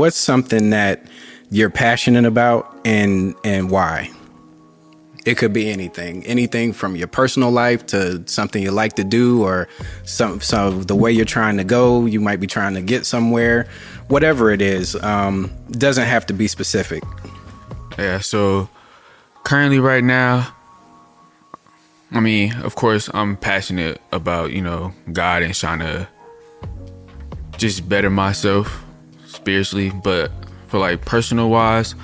what's something that you're passionate about and why? It could be anything from your personal life to something you like to do, or some the way you're trying to go. You might be trying to get somewhere, whatever it is. Doesn't have to be specific. Yeah. So currently right now, I mean, of course, I'm passionate about, God and trying to just better myself spiritually. But for like personal wise,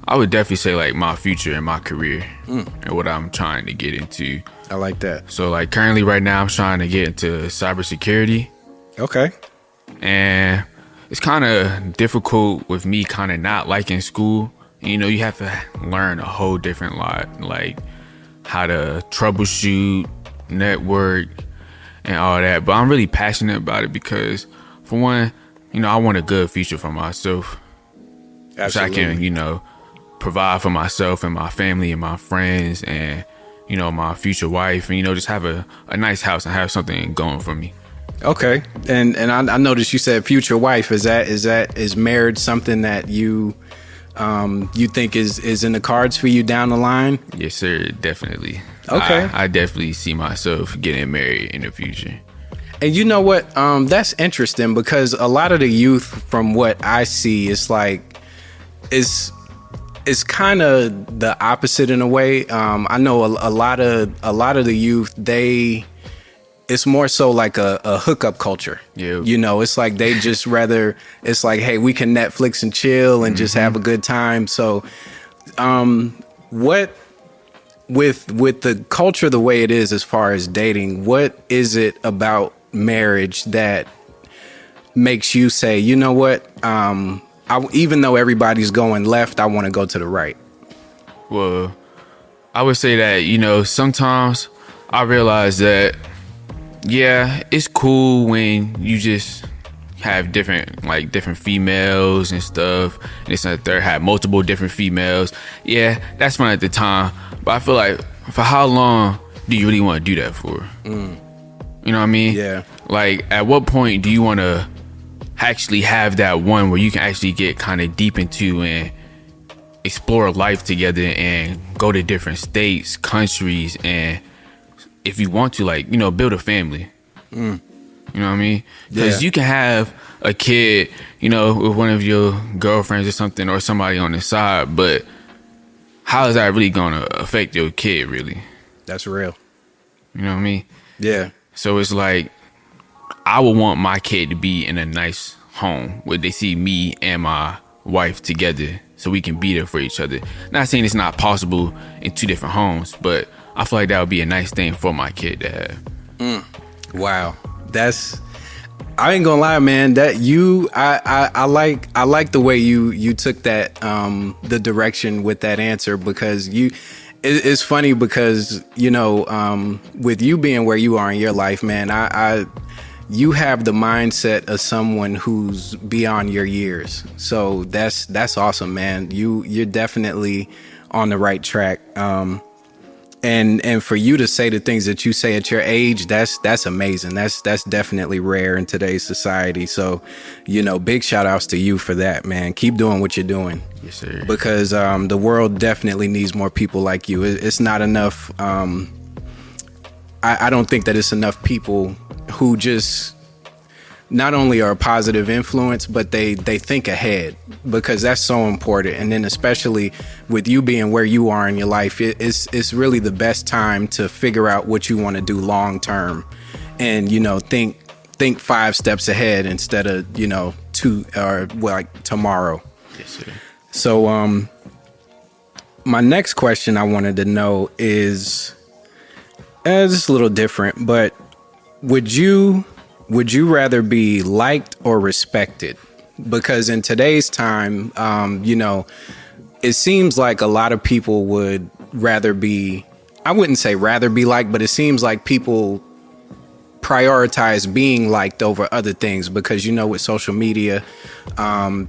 I would definitely say like my future and my career and what I'm trying to get into. I like that. So like currently right now I'm trying to get into cybersecurity. Okay. And it's kind of difficult with me kind of not liking school. You have to learn a whole different lot, like how to troubleshoot, network, and all that. But I'm really passionate about it because, for one, I want a good future for myself. Absolutely. Which I can, provide for myself and my family and my friends and, my future wife, and, just have a nice house and have something going for me. Okay. And I noticed you said future wife. Is marriage something that you think is in the cards for you down the line? Yes, sir. Definitely. Okay. I definitely see myself getting married in the future. And you know what? That's interesting because a lot of the youth, from what I see, it's like it's kind of the opposite in a way. I know a lot of the youth, it's more so like a hookup culture. Yeah. It's like they just rather, it's like, hey, we can Netflix and chill and just have a good time. So, what with the culture the way it is as far as dating, what is it about marriage that makes you say, you know what, even though everybody's going left, I want to go to the right? Well, I would say that, sometimes I realize that, yeah, it's cool when you just have different females and stuff. And it's like they have multiple different females. Yeah, that's fun at the time. But I feel like, for how long do you really want to do that for? You know what I mean? Yeah. Like, at what point do you want to actually have that one where you can actually get kind of deep into and explore life together and go to different states, countries, and if you want to, build a family. You know what I mean? Because you can have a kid, with one of your girlfriends or something, or somebody on the side, but how is that really going to affect your kid, really? That's real. You know what I mean? Yeah. So it's like, I would want my kid to be in a nice home where they see me and my wife together so we can be there for each other. Not saying it's not possible in two different homes, but I feel like that would be a nice thing for my kid to have. Wow. I ain't gonna lie, man, that I like the way you took that, the direction with that answer, because it's funny because, with you being where you are in your life, man, you have the mindset of someone who's beyond your years. So that's awesome, man. You're definitely on the right track. And for you to say the things that you say at your age, that's amazing. That's definitely rare in today's society. So, big shout outs to you for that, man. Keep doing what you're doing. Yes, sir. Because the world definitely needs more people like you. It's not enough. I don't think that it's enough people who just not only are a positive influence, but they think ahead, because that's so important. And then especially with you being where you are in your life, it's really the best time to figure out what you want to do long term, and think 5 steps ahead instead of 2 or like tomorrow. Yes, sir. So my next question I wanted to know is just a little different, but would you rather be liked or respected? Because in today's time, it seems like a lot of people would rather be, I wouldn't say rather be liked, but it seems like people prioritize being liked over other things, because, with social media,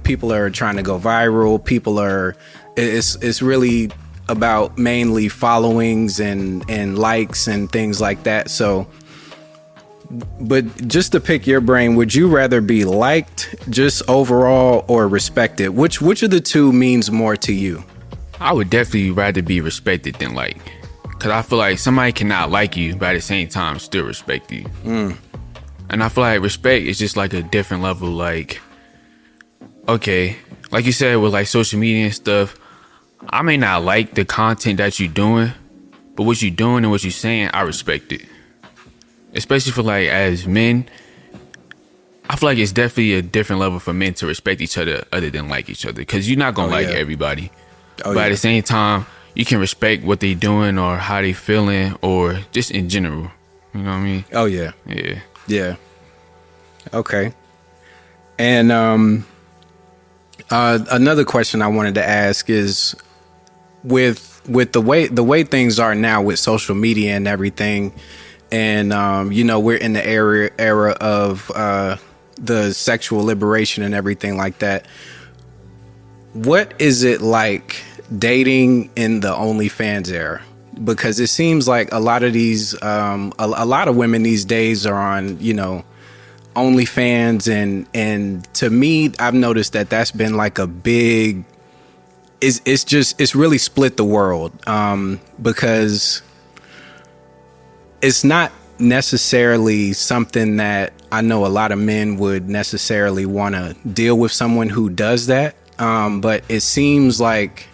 people are trying to go viral. It's really about mainly followings and likes and things like that. So But just to pick your brain, would you rather be liked just overall or respected? Which of the two means more to you? I would definitely rather be respected than liked. Because I feel like somebody cannot like you, but at the same time still respect you. And I feel like respect is just like a different level. Like, okay, like you said with like social media and stuff, I may not like the content that you're doing, but what you're doing and what you're saying, I respect it. Especially for like as men, I feel like it's definitely a different level for men to respect each other other than like each other. Because you're not gonna everybody. But at the same time, you can respect what they doing or how they feeling or just in general. You know what I mean? Oh yeah. Yeah. Yeah. Okay. And another question I wanted to ask is with the way things are now with social media and everything, and you know, we're in the era of the sexual liberation and everything like that. What is it like dating in the OnlyFans era? Because it seems like a lot of these, a lot of women these days are on, you know, OnlyFans, and to me, I've noticed that that's been like a big. It's really split the world, because it's not necessarily something that I know a lot of men would necessarily want to deal with someone who does that. But it seems like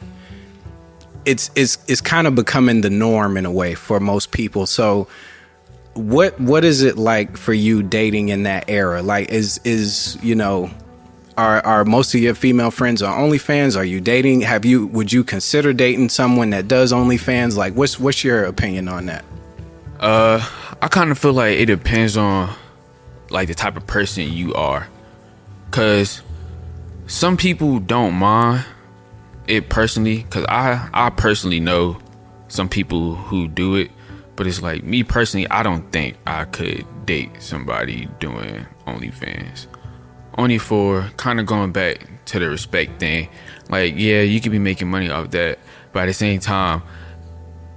it's kind of becoming the norm in a way for most people. So what is it like for you dating in that era? Like, is you know, are most of your female friends on OnlyFans? Are you dating? Would you consider dating someone that does OnlyFans? Like, what's your opinion on that? I kind of feel like it depends on like the type of person you are, cause some people don't mind it personally, cause I personally know some people who do it, but it's like me personally, I don't think I could date somebody doing OnlyFans. Only for kind of going back to the respect thing. Like, yeah, you could be making money off that, but at the same time,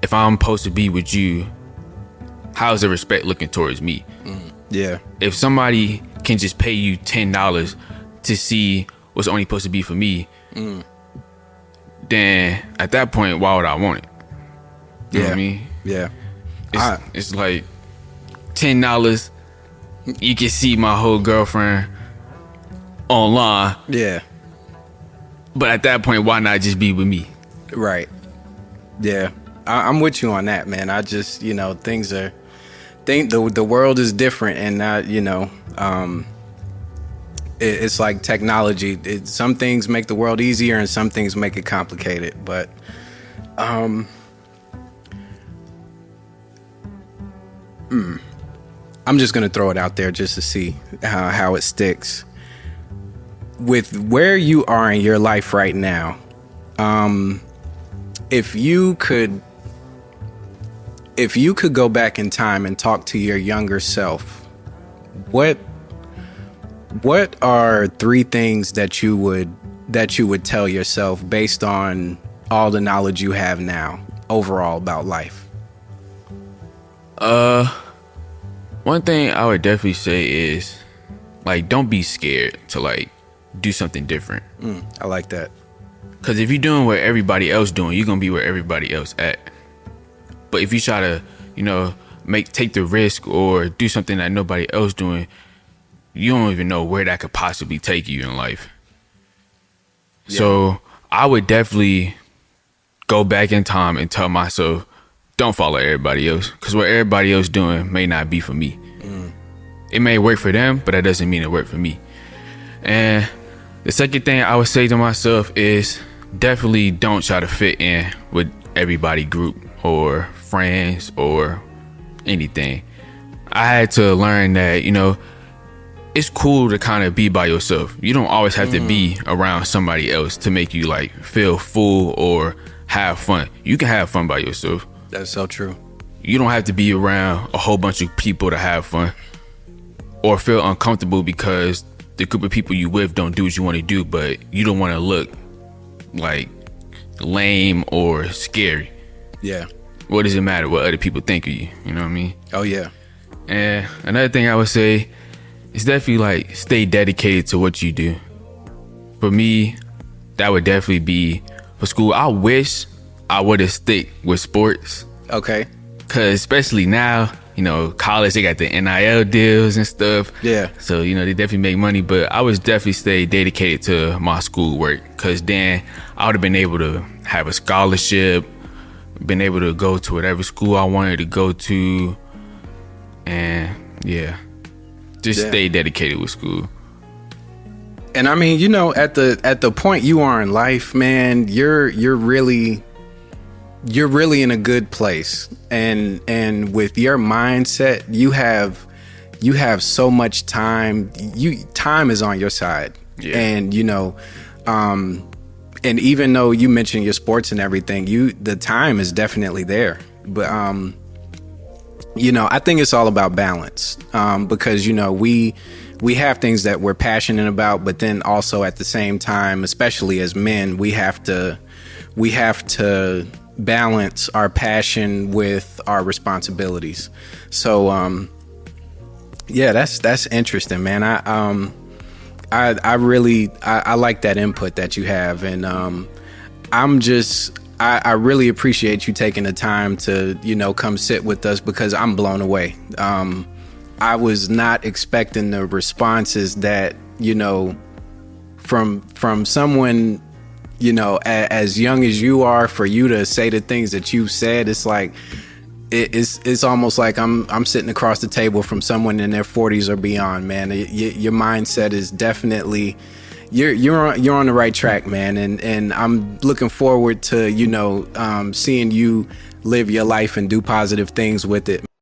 if I'm supposed to be with you, how's the respect looking towards me? Yeah. If somebody can just pay you $10 to see what's only supposed to be for me, then at that point, why would I want it? You know what I mean? Yeah. It's like $10, you can see my whole girlfriend online. Yeah. But at that point, why not just be with me? Right. Yeah. I'm with you on that, man. I just, you know, the world is different, and you know, it's like technology. Some things make the world easier and some things make it complicated, but I'm just gonna throw it out there just to see how it sticks. With where you are in your life right now, if you could go back in time and talk to your younger self, what are 3 things that you would tell yourself based on all the knowledge you have now overall about life? One thing I would definitely say is, like, don't be scared to like do something different. I like that. Because if you're doing what everybody else doing, you're gonna be where everybody else at. But if you try to, you know, take the risk or do something that nobody else doing, you don't even know where that could possibly take you in life. Yeah. So I would definitely go back in time and tell myself, don't follow everybody else, because what everybody else doing may not be for me. It may work for them, but that doesn't mean it worked for me. And the second thing I would say to myself is definitely don't try to fit in with everybody group or friends or anything. I had to learn that, you know, it's cool to kind of be by yourself. You don't always have to be around somebody else to make you like feel full or have fun. You can have fun by yourself. That's so true. You don't have to be around a whole bunch of people to have fun or feel uncomfortable because the group of people you with don't do what you want to do, but you don't want to look like lame or scary. Yeah. What does it matter what other people think of you? You know what I mean? Oh yeah. And another thing I would say is definitely like stay dedicated to what you do. For me, that would definitely be for school. I wish I would have stick with sports. Okay. Cause especially now, you know, college, they got the NIL deals and stuff. Yeah. So, you know, they definitely make money, but I was definitely stay dedicated to my schoolwork. Cause then I would have been able to have a scholarship, been able to go to whatever school I wanted to go to. And yeah, just stay dedicated with school. And I mean, you know, at the point you are in life, man, you're really in a good place. And with your mindset, you have so much time. Time is on your side. Yeah. And you know, and even though you mentioned your sports and everything, the time is definitely there. But you know, I think it's all about balance, because, you know, we have things that we're passionate about, but then also at the same time, especially as men, we have to balance our passion with our responsibilities. So, yeah, that's interesting, man. I really like that input that you have. And, I really appreciate you taking the time to, you know, come sit with us, because I'm blown away. I was not expecting the responses that, you know, from someone, you know, as young as you are, for you to say the things that you've said. It's like, it's almost like I'm sitting across the table from someone in their 40s or beyond, man. Your mindset is definitely, you're on the right track, man, and I'm looking forward to, you know, seeing you live your life and do positive things with it.